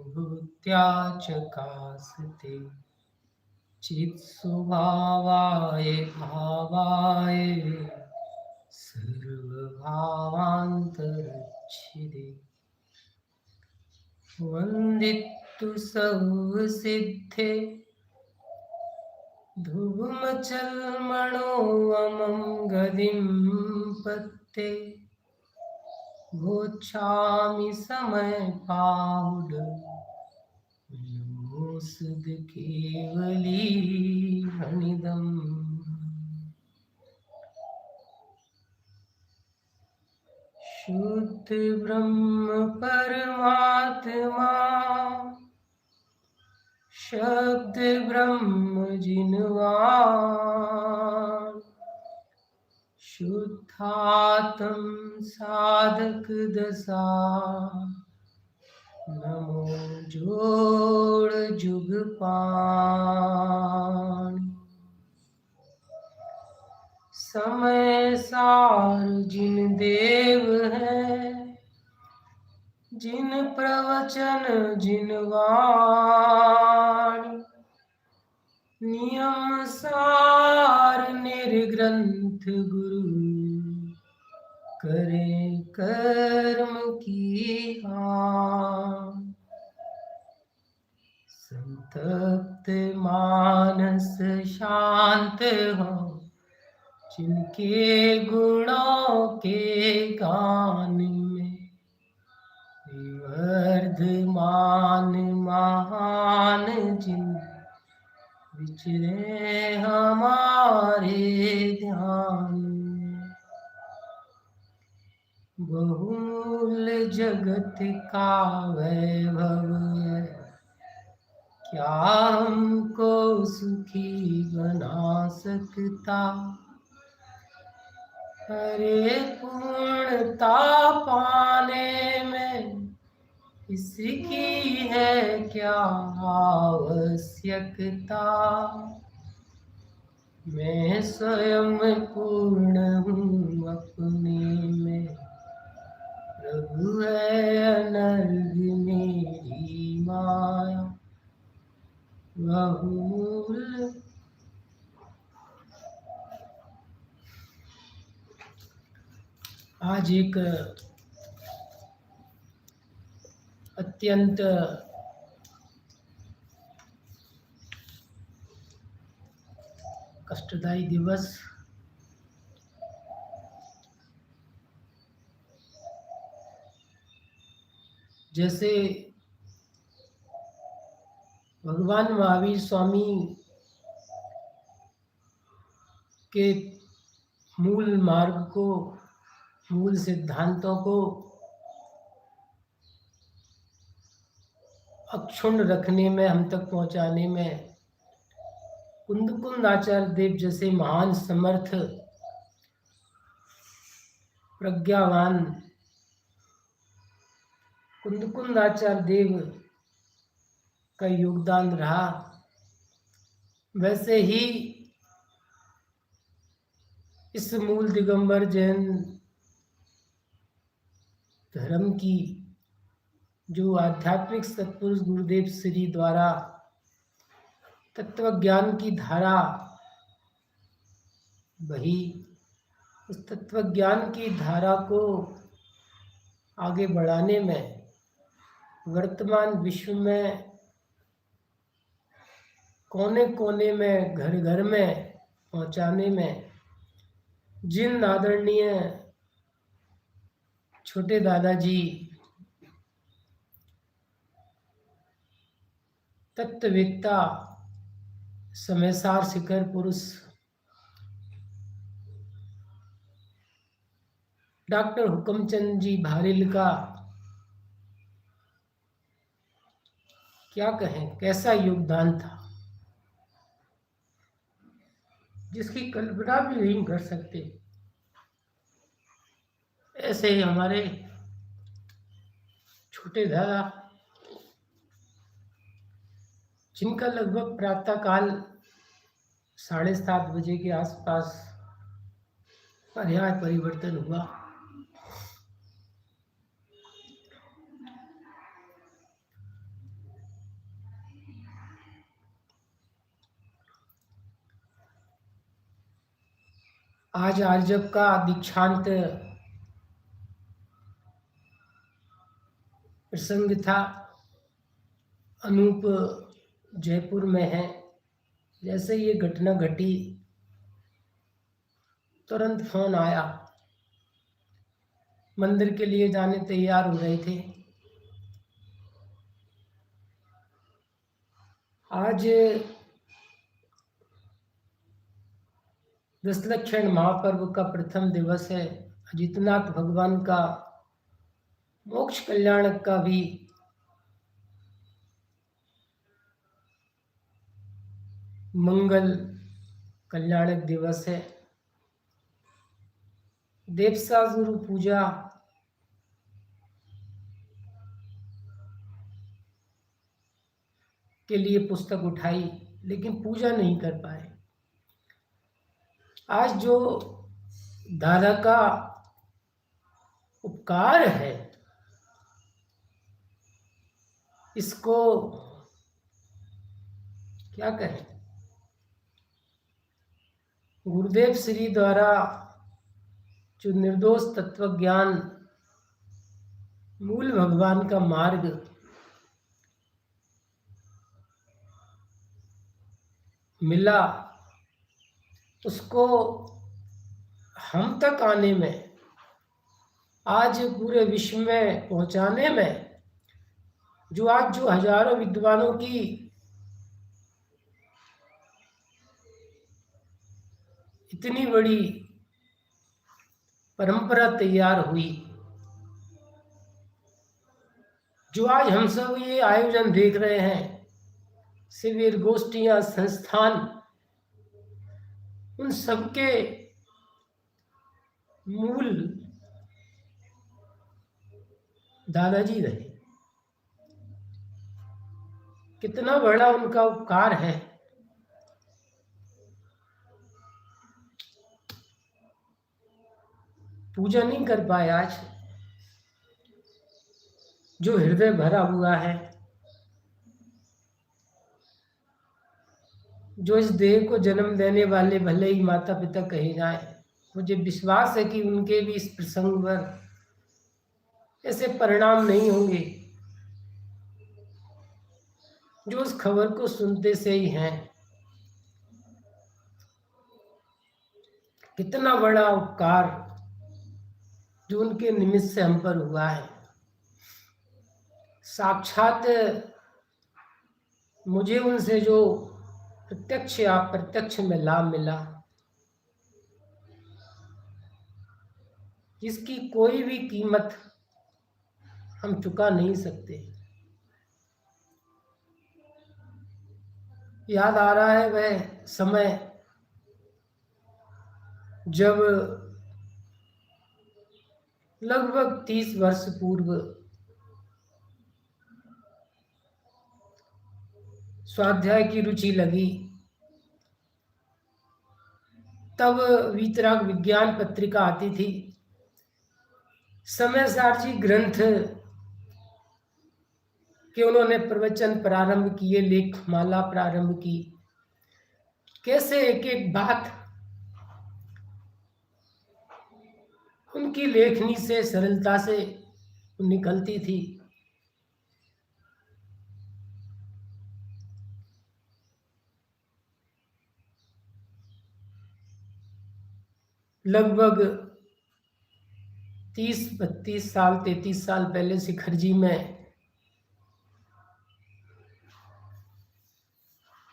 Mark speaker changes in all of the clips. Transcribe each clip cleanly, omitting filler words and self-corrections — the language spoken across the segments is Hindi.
Speaker 1: भूत्या चकास्ते चित्स्वभावाय भावाय सर्वभावान्तरच्छिदे वन्दितु सर्वसिद्धे ध्रुवमचलमणो अमं गदिं पत्ते गोच्छामि समय पाहुड नमोऽस्तुत केवली हनिदम्। शुद्ध ब्रह्म परमात्मा शब्द ब्रह्म जिनवान शुद्धात्म साधक दशा नमो जोड़ जुग पान समय सार जिन देव है जिन प्रवचन जिन वाणी नियम सार निर्ग्रंथ गुरु करे कर्म की हान संतप्त मानस शांत हो जिनके गुणों के गान में विवर्धमान महान जिन विचरे हमारे ध्यान में बहुमूल्य जगत का वैभव है क्या हमको सुखी बना सकता अरे पूर्णता पाने में इसकी है क्या आवश्यकता मैं स्वयं पूर्ण हूँ अपने में प्रभु है अनर्घ मेरी माया बहुमूल्य। आज एक अत्यंत कष्टदायी दिवस जैसे भगवान महावीर स्वामी के मूल मार्ग को मूल सिद्धांतों को अक्षुण्ण रखने में हम तक पहुंचाने में कुंद आचार्य देव जैसे महान समर्थ प्रज्ञावान कुंद आचार्य देव का योगदान रहा वैसे ही इस मूल दिगंबर जैन धर्म की जो आध्यात्मिक सत्पुरुष गुरुदेव श्री द्वारा तत्व ज्ञान की धारा बही उस तत्व ज्ञान की धारा को आगे बढ़ाने में वर्तमान विश्व में कोने कोने में घर घर में पहुंचाने में जिन आदरणीय छोटे दादाजी तत्ववेत्ता समयसार शिखर पुरुष डॉक्टर हुकमचंद जी भारिल का क्या कहें कैसा योगदान था जिसकी कल्पना भी नहीं कर सकते। ऐसे ही हमारे छोटे दादा जिनका लगभग प्रातःकाल 7:30 बजे के आसपास पर्याय परिवर्तन हुआ। आज आर्जव का दीक्षांत प्रसंग था। अनूप जयपुर में है। जैसे ये घटना घटी तुरंत फोन आया। मंदिर के लिए जाने तैयार हो रहे थे। आज दशलक्षण महापर्व का प्रथम दिवस है। अजितनाथ भगवान का मोक्ष कल्याण का भी मंगल कल्याणक दिवस है। देवसागुरु पूजा के लिए पुस्तक उठाई, लेकिन पूजा नहीं कर पाए। आज जो दादा का उपकार है, इसको क्या कहें। गुरुदेव श्री द्वारा जो निर्दोष तत्व ज्ञान, मूल भगवान का मार्ग मिला, उसको हम तक आने में, आज पूरे विश्व में पहुंचाने में, जो आज जो हजारों विद्वानों की इतनी बड़ी परंपरा तैयार हुई, जो आज हम सब ये आयोजन देख रहे हैं, शिविर, गोष्ठियां, संस्थान, उन सबके मूल दादाजी रहे। कितना बड़ा उनका उपकार है। पूजा नहीं कर पाए आज। जो हृदय भरा हुआ है, जो इस देह को जन्म देने वाले भले ही माता पिता कहे जाए, मुझे विश्वास है कि उनके भी इस प्रसंग पर ऐसे परिणाम नहीं होंगे जो उस खबर को सुनते से ही हैं। कितना बड़ा उपकार जो उनके निमित्त से हम पर हुआ है। साक्षात मुझे उनसे जो प्रत्यक्ष या अप्रत्यक्ष में लाभ मिला, जिसकी कोई भी कीमत हम चुका नहीं सकते। याद आ रहा है वह समय जब लगभग 30 वर्ष पूर्व स्वाध्याय की रुचि लगी। तब वीतराग विज्ञान पत्रिका आती थी। समय सारजी ग्रंथ के उन्होंने प्रवचन प्रारंभ किए, लेखमाला प्रारंभ की। कैसे एक एक बात उनकी लेखनी से सरलता से निकलती थी। लगभग 30-32 साल, 33 साल पहले शिखर जी में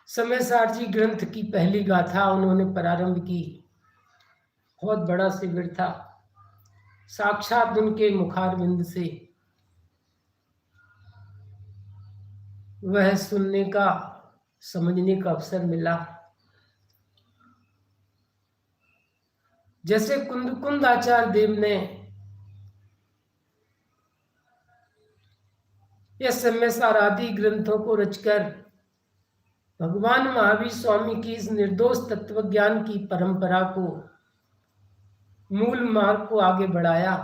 Speaker 1: समय सारजी ग्रंथ की पहली गाथा उन्होंने प्रारंभ की। बहुत बड़ा शिविर था। साक्षात उनके मुखारविंद से वह सुनने का, समझने का अवसर मिला। जैसे कुंद आचार्य देव ने यह समय सार आदि ग्रंथों को रचकर भगवान महावीर स्वामी की इस निर्दोष तत्वज्ञान की परंपरा को, मूल मार्ग को आगे बढ़ाया,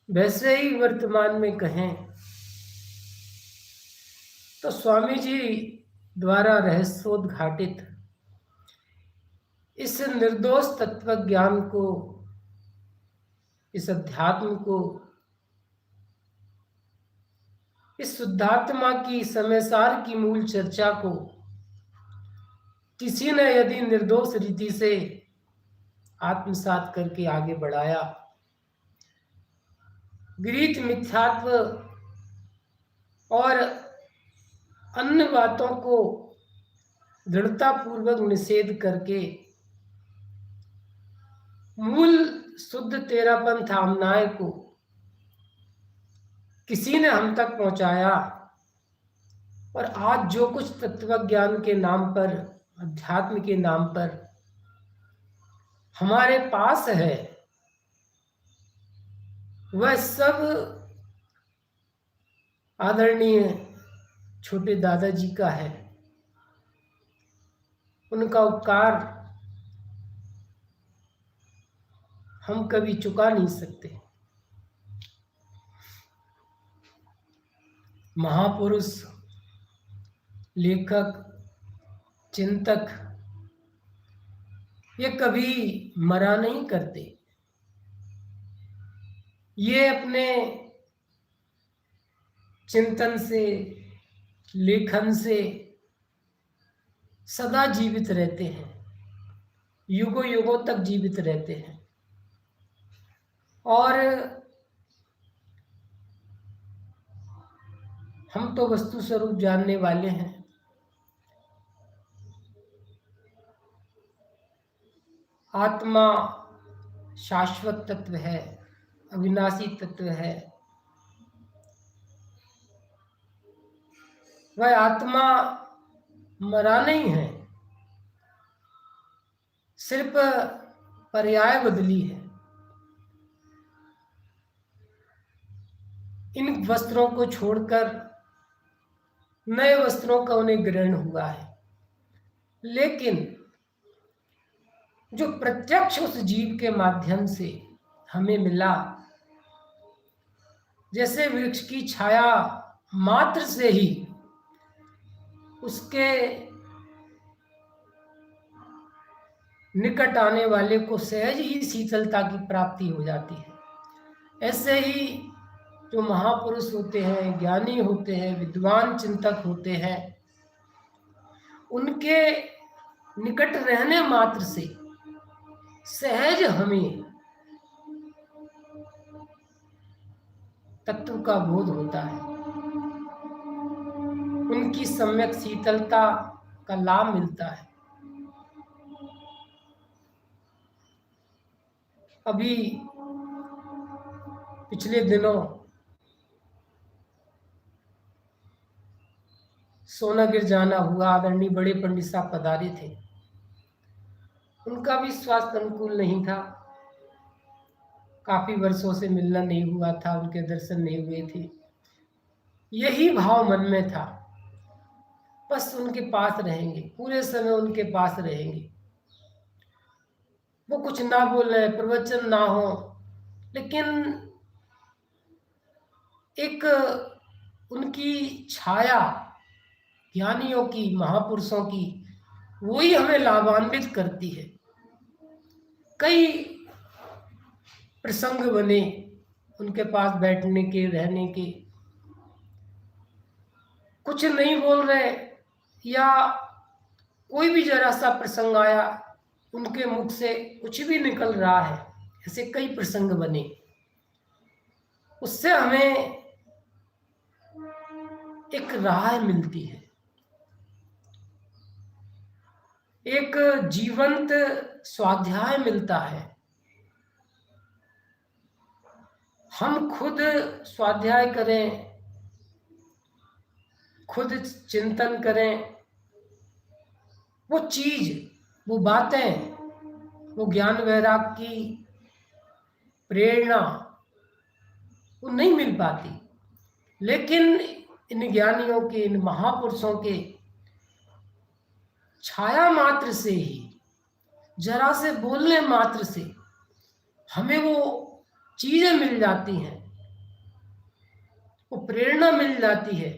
Speaker 1: वैसे ही वर्तमान में कहें तो स्वामी जी द्वारा रहस्योद्घाटित इस निर्दोष तत्व ज्ञान को, इस अध्यात्म को, इस शुद्धात्मा की समयसार की मूल चर्चा को किसी ने यदि निर्दोष रीति से आत्मसात करके आगे बढ़ाया, गृहीत मिथ्यात्व और अन्य बातों को दृढ़तापूर्वक निषेध करके मूल शुद्ध तेरापन थामनाए को किसी ने हम तक पहुंचाया, और आज जो कुछ तत्वज्ञान के नाम पर, अध्यात्म के नाम पर हमारे पास है, वह सब आदरणीय छोटे दादाजी का है। उनका उपकार हम कभी चुका नहीं सकते। महापुरुष, लेखक, चिंतक ये कभी मरा नहीं करते। ये अपने चिंतन से, लेखन से सदा जीवित रहते हैं, युगों युगों तक जीवित रहते हैं। और हम तो वस्तु स्वरूप जानने वाले हैं। आत्मा शाश्वत तत्व है, अविनाशी तत्व है। वह आत्मा मरा नहीं है, सिर्फ पर्याय बदली है। इन वस्त्रों को छोड़कर नए वस्त्रों का उन्हें ग्रहण हुआ है, लेकिन जो प्रत्यक्ष उस जीव के माध्यम से हमें मिला, जैसे वृक्ष की छाया मात्र से ही उसके निकट आने वाले को सहज ही शीतलता की प्राप्ति हो जाती है, ऐसे ही जो महापुरुष होते हैं, ज्ञानी होते हैं, विद्वान चिंतक होते हैं, उनके निकट रहने मात्र से सहज हमें तत्व का बोध होता है, उनकी सम्यक शीतलता का लाभ मिलता है। अभी पिछले दिनों सोनागिर जाना हुआ, आदरणीय बड़े पंडित साहब पधारे थे। उनका भी स्वास्थ्य अनुकूल नहीं था, काफी वर्षों से मिलना नहीं हुआ था, उनके दर्शन नहीं हुए थे। यही भाव मन में था, बस उनके पास रहेंगे, पूरे समय उनके पास रहेंगे। वो कुछ ना बोले, प्रवचन ना हो, लेकिन एक उनकी छाया, ज्ञानियों की, महापुरुषों की, वही हमें लाभान्वित करती है। कई प्रसंग बने उनके पास बैठने के, रहने के। कुछ नहीं बोल रहे या कोई भी जरा सा प्रसंग आया, उनके मुख से कुछ भी निकल रहा है, ऐसे कई प्रसंग बने। उससे हमें एक राह मिलती है, एक जीवंत स्वाध्याय मिलता है। हम खुद स्वाध्याय करें, खुद चिंतन करें, वो चीज, वो बातें, वो ज्ञान वैराग की प्रेरणा वो नहीं मिल पाती। लेकिन इन ज्ञानियों के, इन महापुरुषों के छाया मात्र से ही, जरा से बोलने मात्र से हमें वो चीजें मिल जाती हैं, वो प्रेरणा मिल जाती है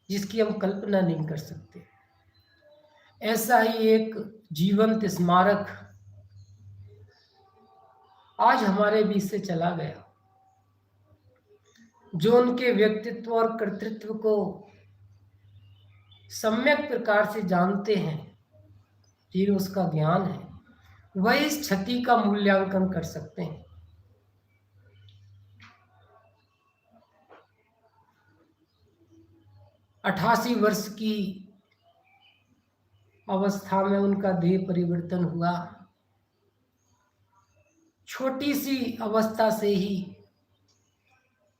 Speaker 1: जिसकी हम कल्पना नहीं कर सकते। ऐसा ही एक जीवंत स्मारक आज हमारे बीच से चला गया, जो उनके व्यक्तित्व और कर्तृत्व को सम्यक प्रकार से जानते हैं, जिन्हें उसका ज्ञान है, वह इस क्षति का मूल्यांकन कर सकते हैं। 88 वर्ष की अवस्था में उनका देह परिवर्तन हुआ। छोटी सी अवस्था से ही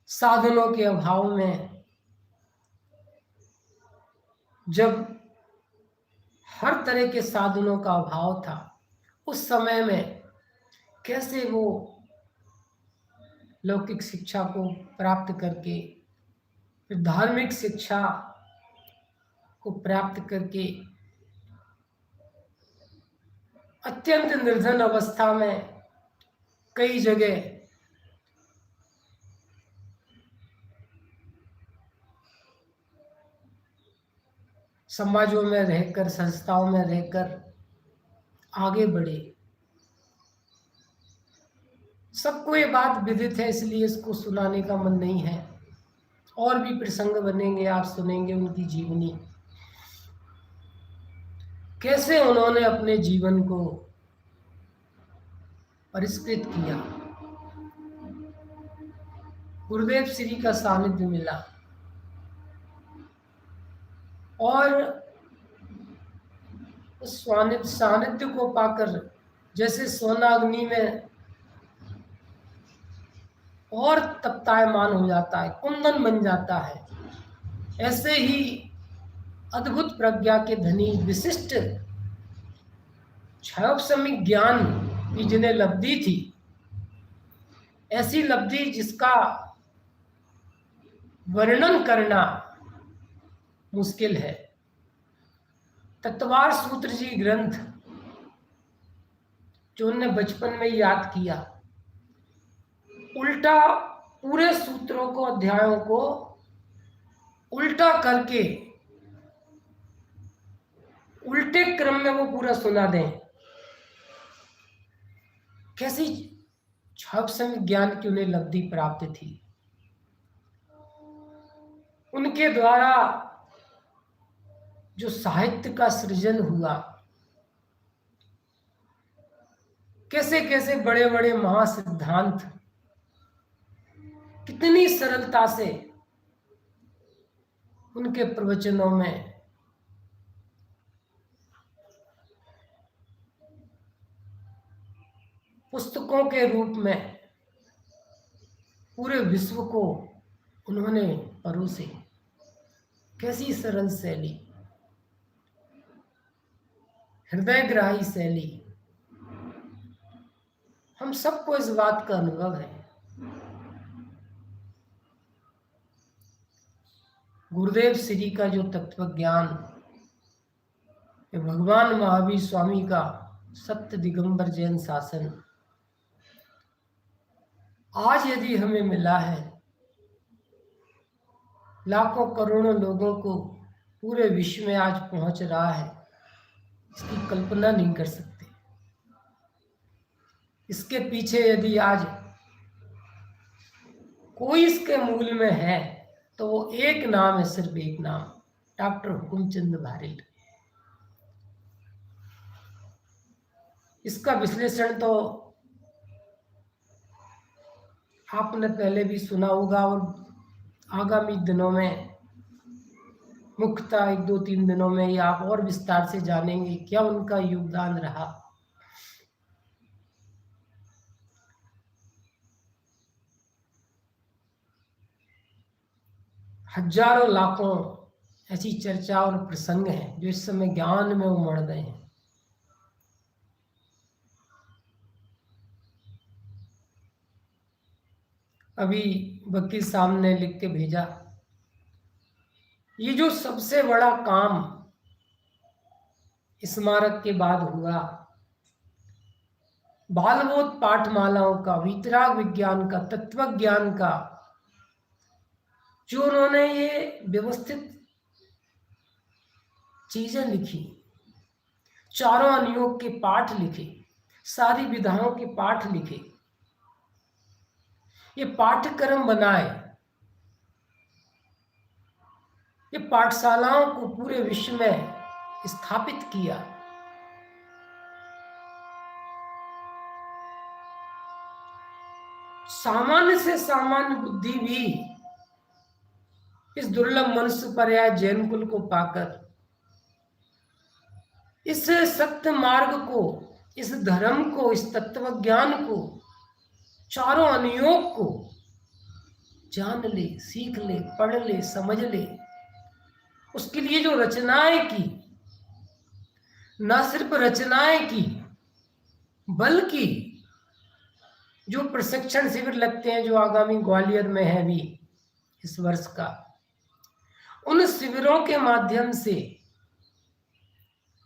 Speaker 1: साधनों के अभाव में, जब हर तरह के साधनों का अभाव था, उस समय में कैसे वो लौकिक शिक्षा को प्राप्त करके फिर धार्मिक शिक्षा को प्राप्त करके अत्यंत निर्धन अवस्था में कई जगह समाजों में रहकर, संस्थाओं में रहकर आगे बढ़े। सबको ये बात विदित है, इसलिए इसको सुनाने का मन नहीं है। और भी प्रसंग बनेंगे, आप सुनेंगे उनकी जीवनी, कैसे उन्होंने अपने जीवन को परिष्कृत किया। गुरुदेव श्री का सानिध्य मिला और उस सानिध्य को पाकर जैसे सोना अग्नि में और तप्तायमान हो जाता है, कुंदन बन जाता है, ऐसे ही अद्भुत प्रज्ञा के धनी विशिष्ट क्षयोपशमिक ज्ञान की जिन्हें लब्धि थी, ऐसी लब्धि जिसका वर्णन करना मुश्किल है। तत्वार सूत्र जी ग्रंथ जो उन्होंने बचपन में याद किया, उल्टा पूरे सूत्रों को, अध्यायों को उल्टा करके उल्टे क्रम में वो पूरा सुना दें। कैसी क्षयोपशमिक ज्ञान की उन्हें लब्धि प्राप्त थी। उनके द्वारा जो साहित्य का सृजन हुआ, कैसे कैसे बड़े बड़े महासिद्धांत कितनी सरलता से उनके प्रवचनों में पुस्तकों के रूप में पूरे विश्व को उन्होंने परोसे। कैसी सरल शैली, हृदयग्राही शैली, हम सबको इस बात का अनुभव है। गुरुदेव श्री का जो तत्व ज्ञान, भगवान महावीर स्वामी का सत्य दिगंबर जैन शासन आज यदि हमें मिला है, लाखों करोड़ों लोगों को पूरे विश्व में आज पहुंच रहा है, इसकी कल्पना नहीं कर सकते। इसके पीछे यदि आज कोई इसके मूल में है तो वो एक नाम है, सिर्फ एक नाम, डॉक्टर हुकुमचंद भारिल। इसका विश्लेषण तो आपने पहले भी सुना होगा और आगामी दिनों में, मुख्यतः 1-2-3 दिनों में ये आप और विस्तार से जानेंगे क्या उनका योगदान रहा। हजारों लाखों ऐसी चर्चा और प्रसंग हैं जो इस समय ज्ञान में उमड़ गए हैं। अभी वकील साहब ने लिख के भेजा, ये जो सबसे बड़ा काम स्मारक के बाद हुआ, बालबोध पाठमालाओं का, वितराग विज्ञान का, तत्व ज्ञान का, जो उन्होंने ये व्यवस्थित चीजें लिखी, चारों अनुयोग के पाठ लिखे, सारी विधाओं के पाठ लिखे, ये पाठ्यक्रम बनाए, ये पाठशालाओं को पूरे विश्व में स्थापित किया। सामान्य से सामान्य बुद्धि भी इस दुर्लभ मनुष्य पर्याय जैन कुल को पाकर इस सत्य मार्ग को, इस धर्म को, इस तत्व ज्ञान को, चारों अनुयोग को जान ले, सीख ले, पढ़ ले, समझ ले। उसके लिए जो रचनाएं की, न सिर्फ रचनाएं की, बल्कि जो प्रशिक्षण शिविर लगते हैं, जो आगामी ग्वालियर में है भी इस वर्ष का, उन शिविरों के माध्यम से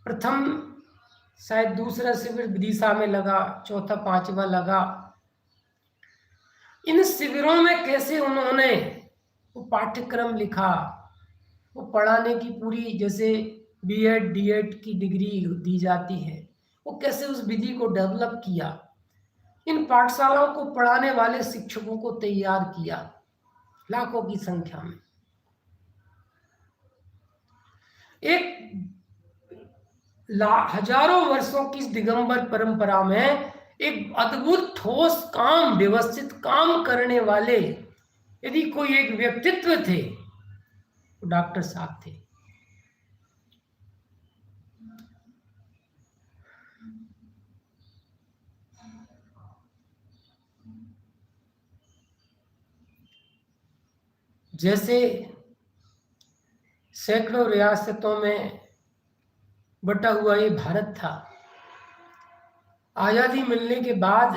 Speaker 1: प्रथम, शायद दूसरा शिविर विदिशा में लगा, चौथा पांचवा लगा। इन शिविरों में कैसे उन्होंने वो पाठ्यक्रम लिखा, वो पढ़ाने की पूरी, जैसे बीएड डीएड की डिग्री दी जाती है, वो कैसे उस विधि को डेवलप किया, इन पाठशालाओं को पढ़ाने वाले शिक्षकों को तैयार किया लाखों की संख्या में। एक हजारों वर्षों की इस दिगंबर परंपरा में एक अद्भुत ठोस काम, व्यवस्थित काम करने वाले यदि कोई एक व्यक्तित्व थे, तो डॉक्टर साहब थे। जैसे सैकड़ों रियासतों में बटा हुआ ये भारत था, आजादी मिलने के बाद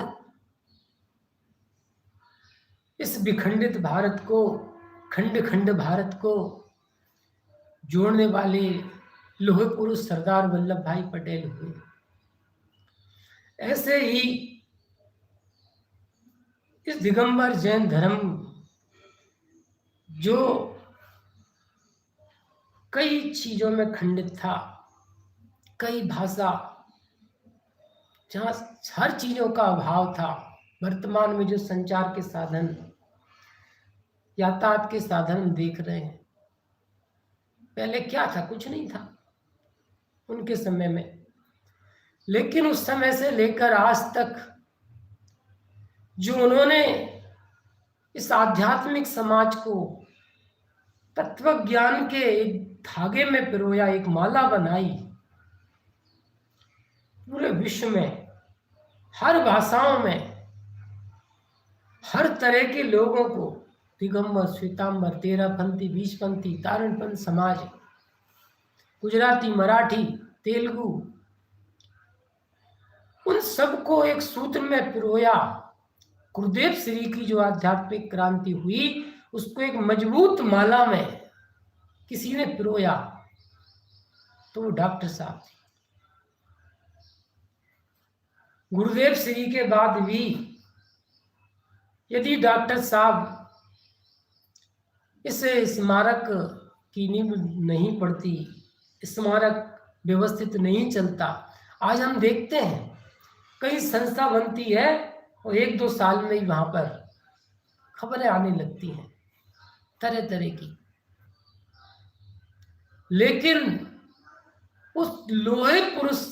Speaker 1: इस विखंडित भारत को, खंड खंड भारत को जोड़ने वाले लोह पुरुष सरदार वल्लभ भाई पटेल हुए। ऐसे ही इस दिगंबर जैन धर्म, जो कई चीजों में खंडित था, कई भाषा, जहां हर चीजों का अभाव था, वर्तमान में जो संचार के साधन, यातायात के साधन हम देख रहे हैं, पहले क्या था? कुछ नहीं था उनके समय में। लेकिन उस समय से लेकर आज तक जो उन्होंने इस आध्यात्मिक समाज को तत्व ज्ञान के एक धागे में पिरोया, एक माला बनाई, पूरे विश्व में हर भाषाओं में हर तरह के लोगों को, दिगंबर, श्वेतांबर, तेरहपंथी, बीसपंथी, तारणपंथ समाज, गुजराती, मराठी, तेलुगु, उन सबको एक सूत्र में पिरोया। गुरुदेव श्री की जो आध्यात्मिक क्रांति हुई, उसको एक मजबूत माला में किसी ने पिरोया, तो वो डॉक्टर साहब थे। गुरुदेव श्री के बाद भी यदि डॉक्टर साहब इस स्मारक की नींव नहीं पड़ती, स्मारक व्यवस्थित नहीं चलता, आज हम देखते हैं कई संस्था बनती है और 1-2 साल में ही वहां पर खबरें आने लगती हैं तरह तरह की। लेकिन उस लोहे पुरुष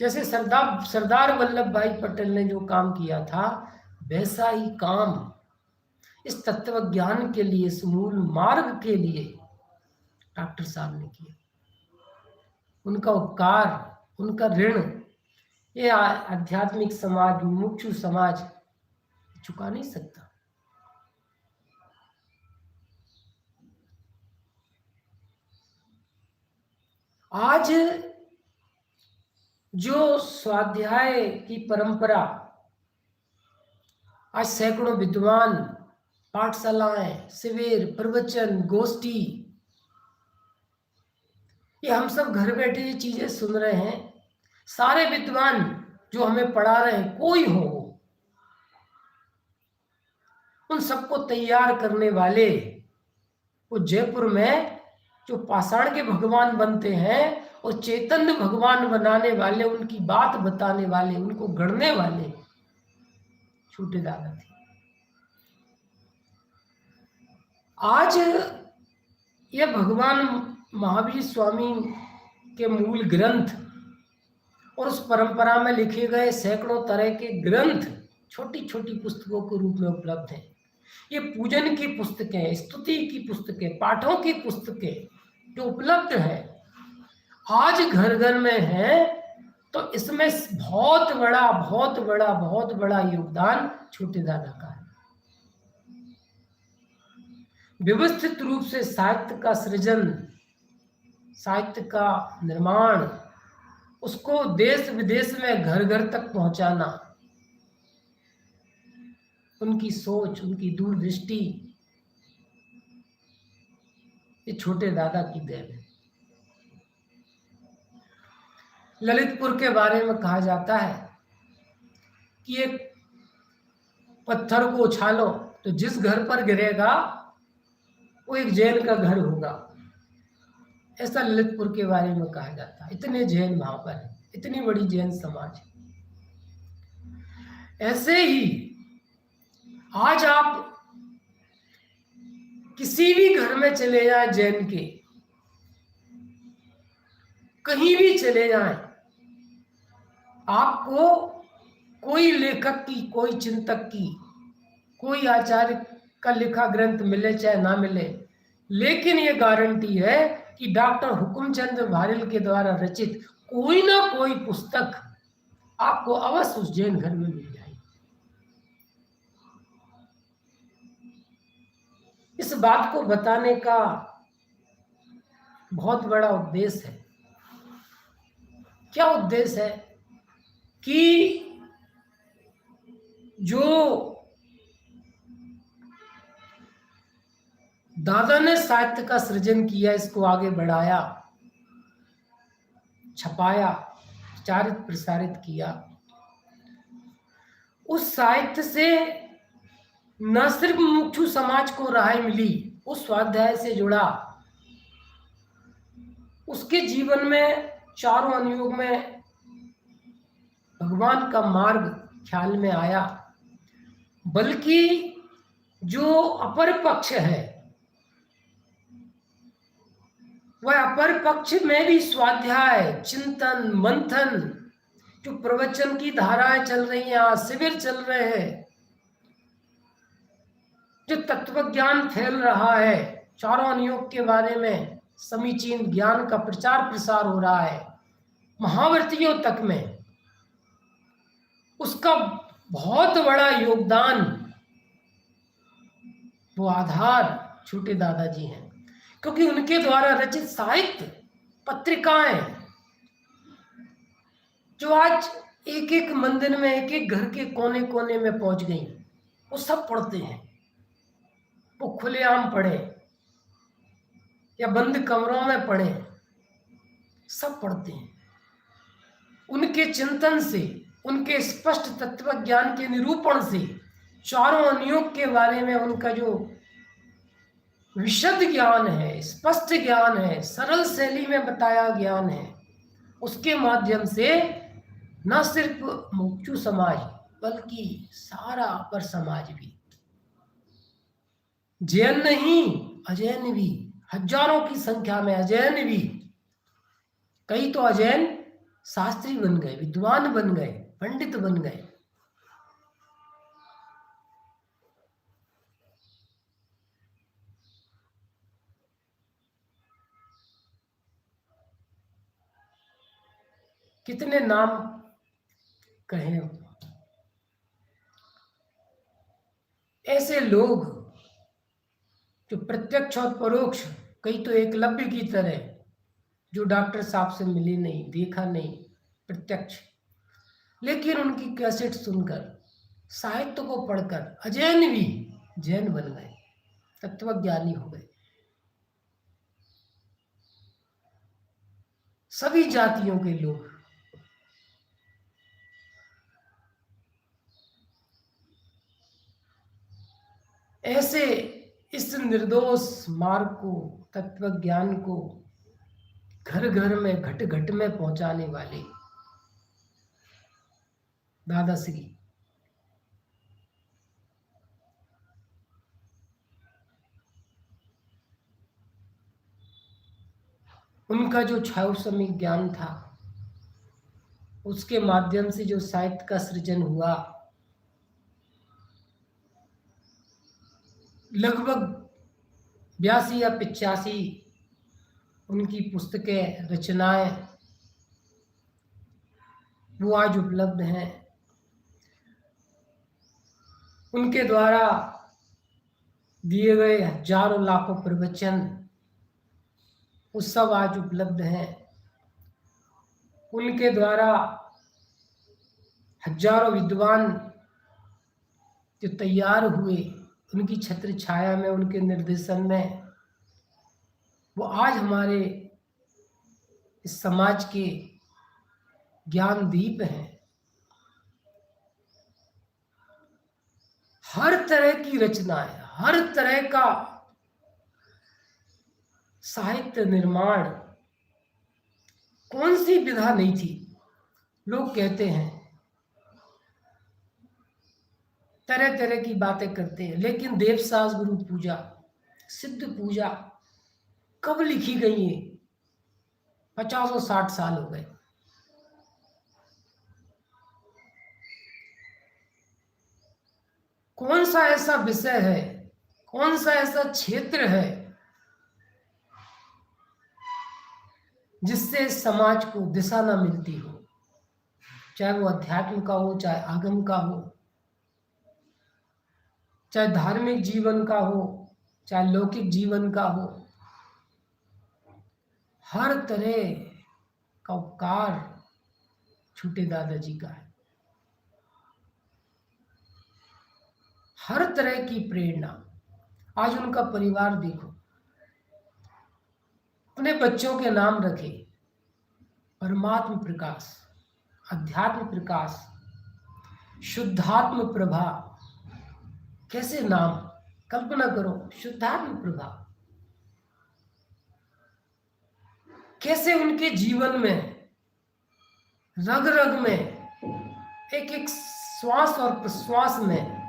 Speaker 1: जैसे सरदार वल्लभ भाई पटेल ने जो काम किया था, वैसा ही काम इस तत्व ज्ञान के लिए, इस मूल मार्ग के लिए डॉक्टर साहब ने किया। उनका उपकार, उनका ऋण ये आध्यात्मिक समाज, मुमुक्षु समाज चुका नहीं सकता। आज जो स्वाध्याय की परंपरा, आज सैकड़ों विद्वान, पाठशालाएं, शिविर, प्रवचन, गोष्ठी, ये हम सब घर बैठे ये चीजें सुन रहे हैं। सारे विद्वान जो हमें पढ़ा रहे हैं, कोई हो, उन सबको तैयार करने वाले वो जयपुर में जो पाषाण के भगवान बनते हैं और चैतन्य भगवान बनाने वाले, उनकी बात बताने वाले, उनको गढ़ने वाले छोटे दादा थे। आज ये भगवान महावीर स्वामी के मूल ग्रंथ और उस परंपरा में लिखे गए सैकड़ों तरह के ग्रंथ छोटी छोटी पुस्तकों के रूप में उपलब्ध हैं। ये पूजन की पुस्तकें, स्तुति की पुस्तकें, पाठों की पुस्तकें जो उपलब्ध है आज घर घर में है, तो इसमें बहुत बड़ा योगदान छोटे दादा का है। व्यवस्थित रूप से साहित्य का सृजन, साहित्य का निर्माण, उसको देश विदेश में घर घर तक पहुंचाना, उनकी सोच, उनकी दूरदृष्टि, ये छोटे दादा की देन है। ललितपुर के बारे में कहा जाता है कि एक पत्थर को उछालो तो जिस घर पर गिरेगा वो एक जैन का घर होगा, ऐसा ललितपुर के बारे में कहा जाता है। इतने जैन वहां पर है, इतनी बड़ी जैन समाज है। ऐसे ही आज आप किसी भी घर में चले जाए जैन के, कहीं भी चले जाएं, आपको कोई लेखक की, कोई चिंतक की, कोई आचार्य का लिखा ग्रंथ मिले चाहे ना मिले, लेकिन ये गारंटी है कि डॉक्टर हुकुमचंद वारिल के द्वारा रचित कोई ना कोई पुस्तक आपको अवश्य उस जैन घर में मिल जाएगी। इस बात को बताने का बहुत बड़ा उद्देश्य है। क्या उद्देश्य है कि जो दादा ने साहित्य का सृजन किया, इसको आगे बढ़ाया, छपाया, प्रचारित प्रसारित किया, उस साहित्य से न सिर्फ मुमुक्षु समाज को राह मिली, उस स्वाध्याय से जुड़ा, उसके जीवन में चारों अनुयोग में भगवान का मार्ग ख्याल में आया, बल्कि जो अपर पक्ष है वह अपर पक्ष में भी स्वाध्याय, चिंतन, मंथन, जो प्रवचन की धाराएं चल रही हैं, आज शिविर चल रहे हैं, जो तत्व ज्ञान फैल रहा है, चारों अनुयोग के बारे में समीचीन ज्ञान का प्रचार प्रसार हो रहा है महावर्तियों तक में, उसका बहुत बड़ा योगदान, वो आधार छोटे दादाजी हैं। क्योंकि उनके द्वारा रचित साहित्य, पत्रिकाएं, जो आज एक एक मंदिर में, एक एक घर के कोने कोने में पहुंच गई, वो सब पढ़ते हैं। वो खुलेआम पढ़े या बंद कमरों में पढ़े, सब पढ़ते हैं। उनके चिंतन से, उनके स्पष्ट तत्व ज्ञान के निरूपण से, चारों अनुयोग के बारे में उनका जो विशद ज्ञान है, स्पष्ट ज्ञान है, सरल शैली में बताया ज्ञान है, उसके माध्यम से न सिर्फ मुमुक्षु समाज बल्कि सारा अपर समाज भी, जैन नहीं अजैन भी, हजारों की संख्या में अजैन भी, कई तो अजैन शास्त्री बन गए, विद्वान बन गए, पंडित बन गए। कितने नाम कहें, ऐसे लोग जो प्रत्यक्ष और परोक्ष, कई तो एकलव्य की तरह, जो डॉक्टर साहब से मिले नहीं, देखा नहीं प्रत्यक्ष, लेकिन उनकी कैसेट सुनकर, साहित्य को पढ़कर अजैन भी जैन बन गए, तत्वज्ञानी हो गए। सभी जातियों के लोग ऐसे इस निर्दोष मार्ग को, तत्व ज्ञान को घर घर में, घट घट में पहुंचाने वाले दादाश्री, उनका जो छायासमिक ज्ञान था, उसके माध्यम से जो साहित्य का सृजन हुआ, लगभग 82 या 85 उनकी पुस्तकें, रचनाएं वो आज उपलब्ध हैं। उनके द्वारा दिए गए हजारों लाखों प्रवचन वो सब आज उपलब्ध हैं। उनके द्वारा हजारों विद्वान जो तैयार हुए, उनकी छत्र छाया में, उनके निर्देशन में, वो आज हमारे इस समाज के ज्ञान दीप हैं। हर तरह की रचनाएं, हर तरह का साहित्य निर्माण, कौन सी विधा नहीं थी। लोग कहते हैं, तरह तरह की बातें करते हैं, लेकिन देवसास गुरु पूजा, सिद्ध पूजा कब लिखी गई है? 50-60 साल हो गए। कौन सा ऐसा विषय है, कौन सा ऐसा क्षेत्र है जिससे समाज को दिशा ना मिलती हो, चाहे वो अध्यात्म का हो, चाहे आगम का हो, चाहे धार्मिक जीवन का हो, चाहे लौकिक जीवन का हो। हर तरह का उपकार छोटे दादाजी का है। हर तरह की प्रेरणा। आज उनका परिवार देखो, अपने बच्चों के नाम रखे, परमात्म प्रकाश, अध्यात्म प्रकाश, शुद्धात्म प्रभा। कैसे नाम, कल्पना करो, शुद्धात्म प्रभा। कैसे उनके जीवन में, रग रग में, एक एक श्वास और प्रश्वास में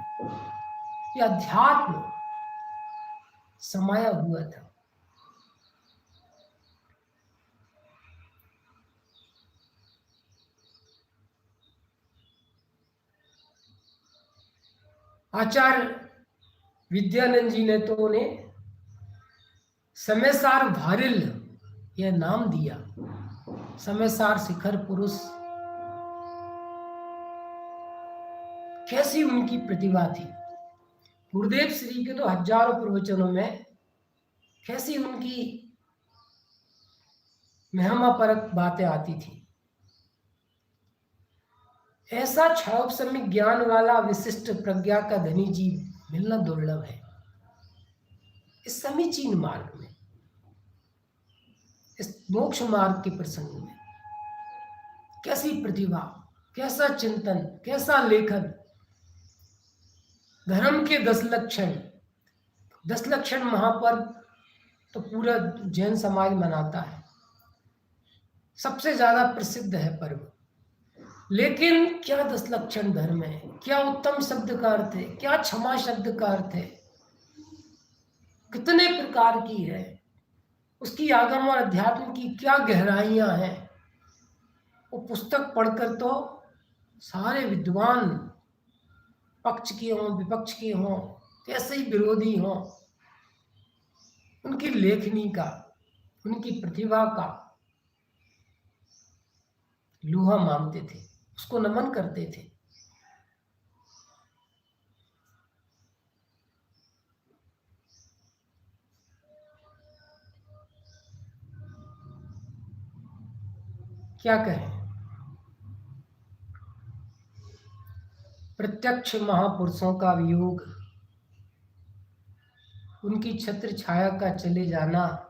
Speaker 1: यह अध्यात्म समाया हुआ था। आचार्य विद्यानंद जी ने तो उन्हें समयसार भारिल यह नाम दिया, समयसार शिखर पुरुष। कैसी उनकी प्रतिभा थी। गुरुदेव श्री के तो हजारों प्रवचनों में कैसी उनकी महिमा परक बातें आती थी। ऐसा छायोपसमिक ज्ञान वाला विशिष्ट प्रज्ञा का धनी जीव मिलना दुर्लभ है। इस समीचीन मार्ग में, इस मोक्ष मार्ग के प्रसंग में कैसी प्रतिभा, कैसा चिंतन, कैसा लेखन। धर्म के 10 लक्षण, 10 लक्षण महापर्व तो पूरा जैन समाज मनाता है, सबसे ज्यादा प्रसिद्ध है पर्व। लेकिन क्या 10 लक्षण धर्म है, क्या उत्तम शब्द का अर्थ है, क्या क्षमा शब्द का अर्थ है, कितने प्रकार की है, उसकी आगम और अध्यात्म की क्या गहराइयां हैं। वो पुस्तक पढ़कर तो सारे विद्वान, पक्ष के हों विपक्ष के हों, कैसे ही विरोधी हों, उनकी लेखनी का, उनकी प्रतिभा का लोहा मानते थे, उसको नमन करते थे। क्या कहें, प्रत्यक्ष महापुरुषों का वियोग, उनकी छत्र छाया का चले जाना,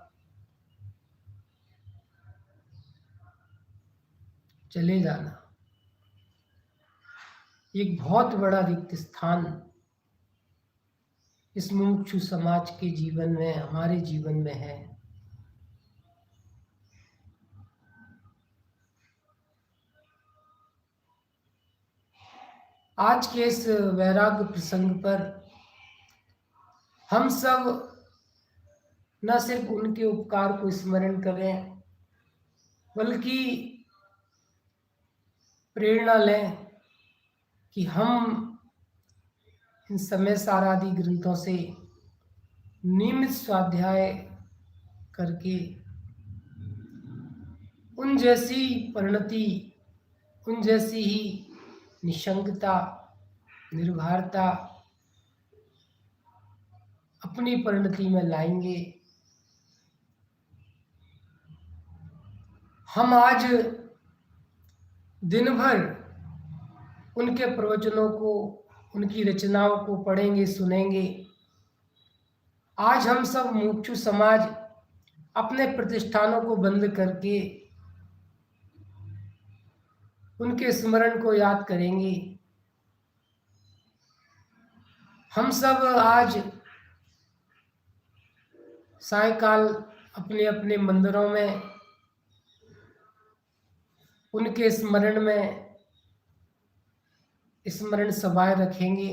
Speaker 1: एक बहुत बड़ा रिक्त स्थान इस मुमुक्षु समाज के जीवन में, हमारे जीवन में है। आज के इस वैराग्य प्रसंग पर हम सब न सिर्फ उनके उपकार को स्मरण करें, बल्कि प्रेरणा लें कि हम इन समय सार आदि ग्रंथों से नियमित स्वाध्याय करके उन जैसी परिणति, उन जैसी ही निशंकता, निर्भरता अपनी परिणति में लाएंगे। हम आज दिन भर उनके प्रवचनों को, उनकी रचनाओं को पढ़ेंगे, सुनेंगे। आज हम सब मुमुक्षु समाज अपने प्रतिष्ठानों को बंद करके उनके स्मरण को याद करेंगे। हम सब आज सायकाल अपने अपने मंदिरों में उनके स्मरण में स्मरण सभाएं रखेंगे,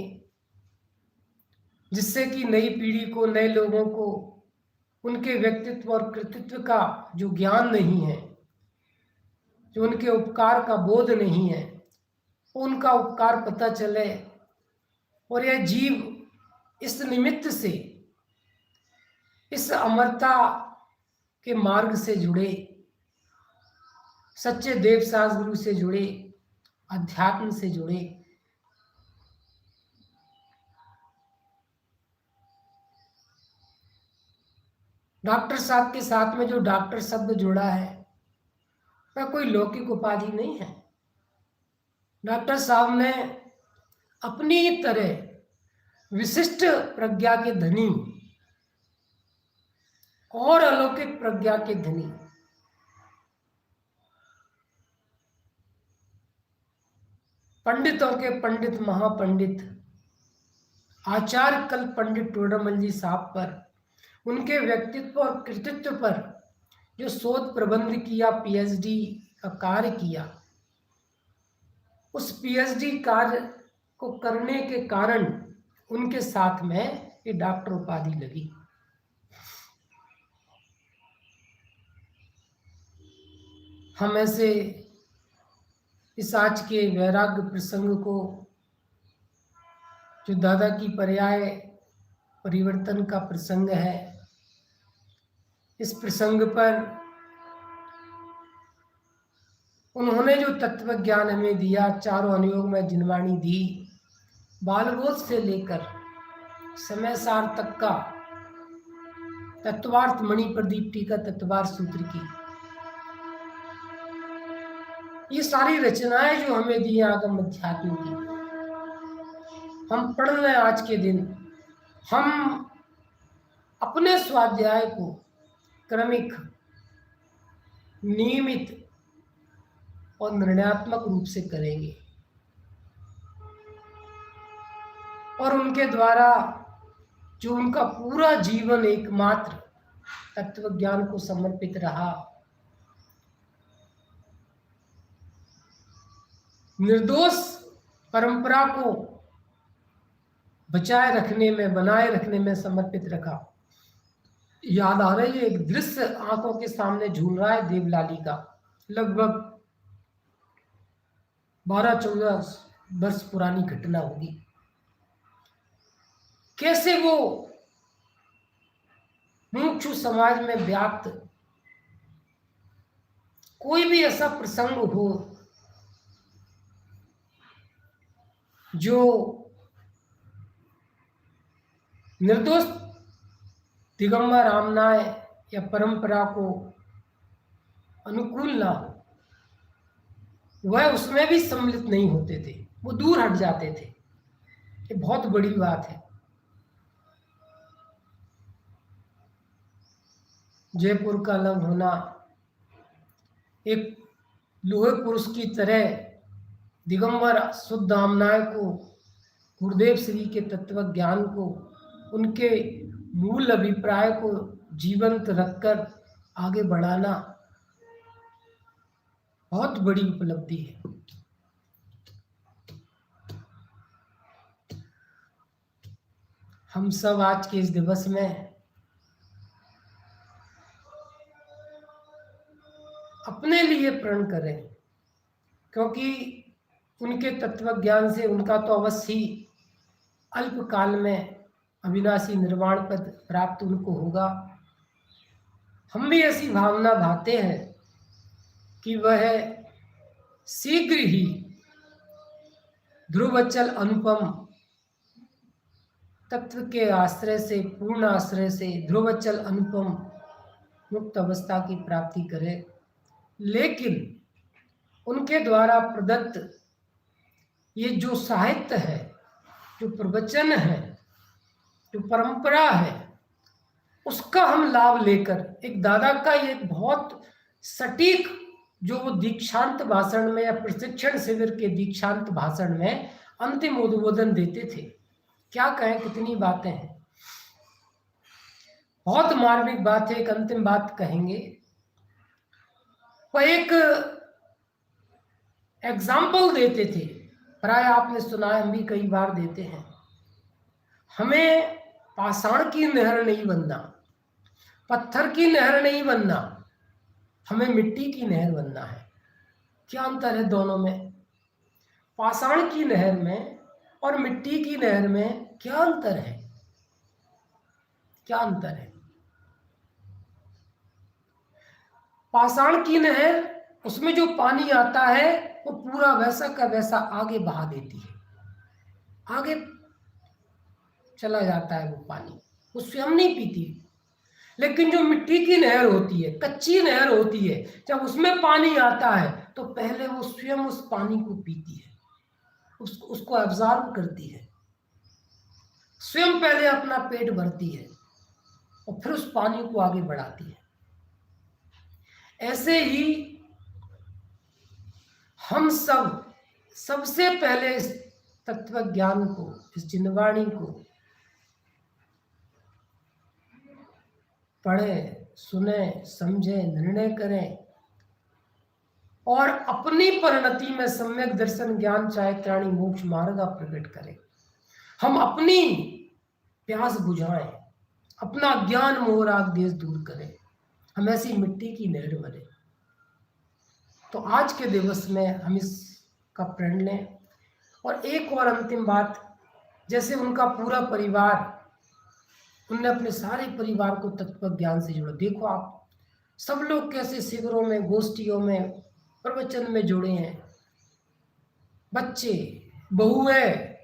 Speaker 1: जिससे कि नई पीढ़ी को, नए लोगों को उनके व्यक्तित्व और कृतित्व का जो ज्ञान नहीं है, जो उनके उपकार का बोध नहीं है, उनका उपकार पता चले और यह जीव इस निमित्त से, इस अमरता के मार्ग से जुड़े, सच्चे देव सास गुरु से जुड़े, अध्यात्म से जुड़े। डॉक्टर साहब के साथ में जो डॉक्टर शब्द जुड़ा है वह कोई लौकिक उपाधि नहीं है। डॉक्टर साहब ने अपनी तरह विशिष्ट प्रज्ञा के धनी और अलौकिक प्रज्ञा के धनी पंडितों के पंडित, महापंडित आचार्य कल पंडित टोडरमल जी साहब पर, उनके व्यक्तित्व और कृतित्व पर जो शोध प्रबंध किया, पीएचडी का कार्य किया, उस पीएचडी कार्य को करने के कारण उनके साथ में ये डॉक्टर उपाधि लगी। हम ऐसे इस आज के वैराग्य प्रसंग को, जो दादा की पर्याय परिवर्तन का प्रसंग है, इस प्रसंग पर उन्होंने जो तत्व ज्ञान हमें दिया, चारों अनुयोग में जिनवाणी दी, बालबोध से लेकर समय सार तक का तत्वार्थ मणि प्रदीप टीका तत्वार्थ सूत्र की, ये सारी रचनाएं जो हमें दी आगम अध्यात्म की, हम पढ़ रहे हैं आज के दिन। हम अपने स्वाध्याय को क्रमिक, नियमित और निर्णयात्मक रूप से करेंगे और उनके द्वारा जो उनका पूरा जीवन एकमात्र तत्व ज्ञान को समर्पित रहा, निर्दोष परंपरा को बचाए रखने में, बनाए रखने में समर्पित रखा। याद आ रही है एक दृश्य आंखों के सामने झूल रहा है, देवलाली का, लगभग 12-14 वर्ष पुरानी घटना होगी। कैसे वो मुमुक्षु समाज में व्याप्त कोई भी ऐसा प्रसंग हो जो निर्दोष दिगंबर रामनाय या परंपरा को अनुकूल ना हो, वह उसमें भी सम्मिलित नहीं होते थे, वो दूर हट जाते थे। ये बहुत बड़ी बात है। जयपुर का लव होना, एक लोहे पुरुष की तरह दिगंबर शुद्ध रामनाय को, गुरुदेव श्री के तत्व ज्ञान को, उनके मूल अभिप्राय को जीवंत रखकर आगे बढ़ाना बहुत बड़ी उपलब्धि है। हम सब आज के इस दिवस में अपने लिए प्रण करें, क्योंकि उनके तत्व ज्ञान से उनका तो अवश्य ही अल्पकाल में अविनाशी निर्वाण पद प्राप्त उनको होगा। हम भी ऐसी भावना भाते हैं कि वह शीघ्र ही ध्रुवचल अनुपम तत्व के आश्रय से, पूर्ण आश्रय से ध्रुवचल अनुपम मुक्त अवस्था की प्राप्ति करे। लेकिन उनके द्वारा प्रदत्त ये जो साहित्य है, जो प्रवचन है, जो परंपरा है, उसका हम लाभ लेकर एक दादा का ये बहुत सटीक, जो वो दीक्षांत भाषण में या प्रशिक्षण शिविर के दीक्षांत भाषण में अंतिम उद्बोधन देते थे, क्या कहें, कितनी बातें हैं। बहुत मार्मिक बात है। एक अंतिम बात कहेंगे, वो एक एग्जाम्पल देते थे, प्राय आपने सुना है, हम भी कई बार देते हैं। हमें पाषाण की नहर नहीं बनना, पत्थर की नहर नहीं बनना, हमें मिट्टी की नहर बनना है। क्या अंतर है दोनों में? पाषाण की नहर में और मिट्टी की नहर में क्या अंतर है? क्या अंतर है? पाषाण की नहर, उसमें जो पानी आता है वो पूरा वैसा का वैसा आगे बहा देती है, आगे चला जाता है वो पानी, वो स्वयं नहीं पीती। लेकिन जो मिट्टी की नहर होती है, कच्ची नहर होती है, जब उसमें पानी आता है तो पहले वो स्वयं उस पानी को पीती है, उसको एब्जॉर्ब करती है, स्वयं पहले अपना पेट भरती है और फिर उस पानी को आगे बढ़ाती है। ऐसे ही हम सब सबसे पहले इस तत्व ज्ञान को, इस जिनवाणी को पढ़ें, सुने, समझें, निर्णय करें और अपनी परिणति में सम्यक दर्शन ज्ञान चारित्राणी मोक्ष मार्ग प्रकट करें। हम अपनी प्यास बुझाएं, अपना ज्ञान मोहराग देश दूर करें, हम ऐसी मिट्टी की नहर बने। तो आज के दिवस में हम इसका प्रण लें। और एक और अंतिम बात, जैसे उनका पूरा परिवार, उनने अपने सारे परिवार को तत्व ज्ञान से जोड़ा। देखो आप सब लोग कैसे शिविरों में, गोष्ठियों में, प्रवचन में जुड़े हैं। बच्चे, बहुएं,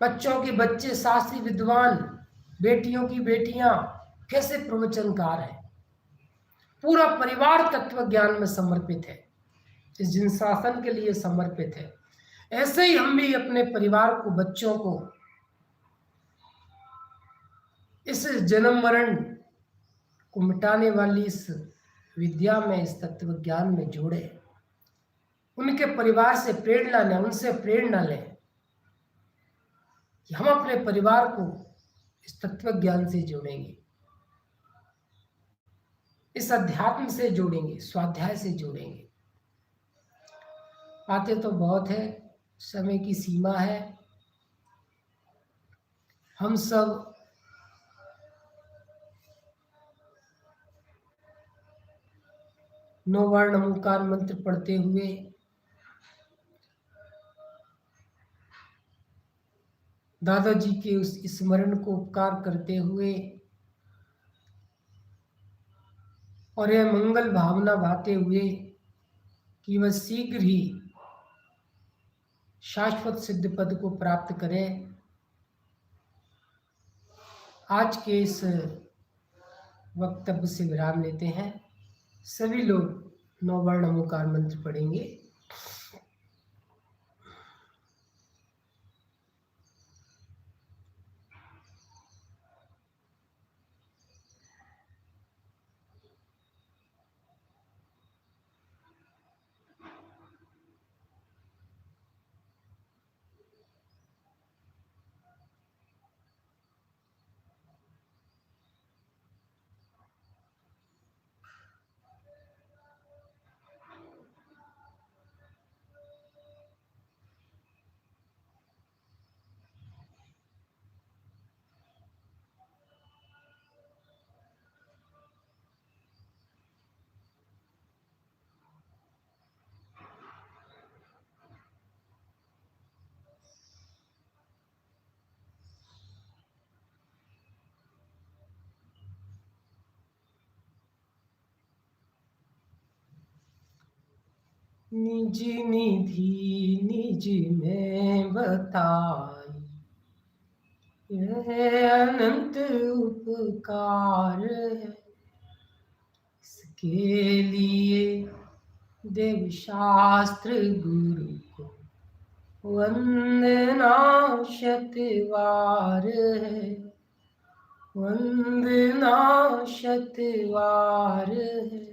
Speaker 1: बच्चों के बच्चे शास्त्री विद्वान, बेटियों की बेटियां कैसे प्रवचनकार हैं। पूरा परिवार तत्व ज्ञान में समर्पित है, इस जिन शासन के लिए समर्पित है। ऐसे ही हम भी अपने परिवार को, बच्चों को इस जन्म मरण को मिटाने वाली इस विद्या में, इस तत्व ज्ञान में जोड़े। उनके परिवार से प्रेरणा लें, उनसे प्रेरणा लें कि हम अपने परिवार को इस तत्व ज्ञान से जोड़ेंगे, इस अध्यात्म से जोड़ेंगे, स्वाध्याय से जोड़ेंगे। बातें तो बहुत है, समय की सीमा है। हम सब नौ वर्ण ओंकार मंत्र पढ़ते हुए दादाजी के उस स्मरण को उपकार करते हुए और यह मंगल भावना भाते हुए कि वह शीघ्र ही शाश्वत सिद्ध पद को प्राप्त करें, आज के इस वक्तव्य से विराम लेते हैं। सभी लोग नौ वर्ण ओंकार मंत्र पढ़ेंगे। निज निधि निज में बताई, यह अनंत उपकार है। इसके लिए देव शास्त्र गुरु को वंदना शतवार है, वंदना शतवार है।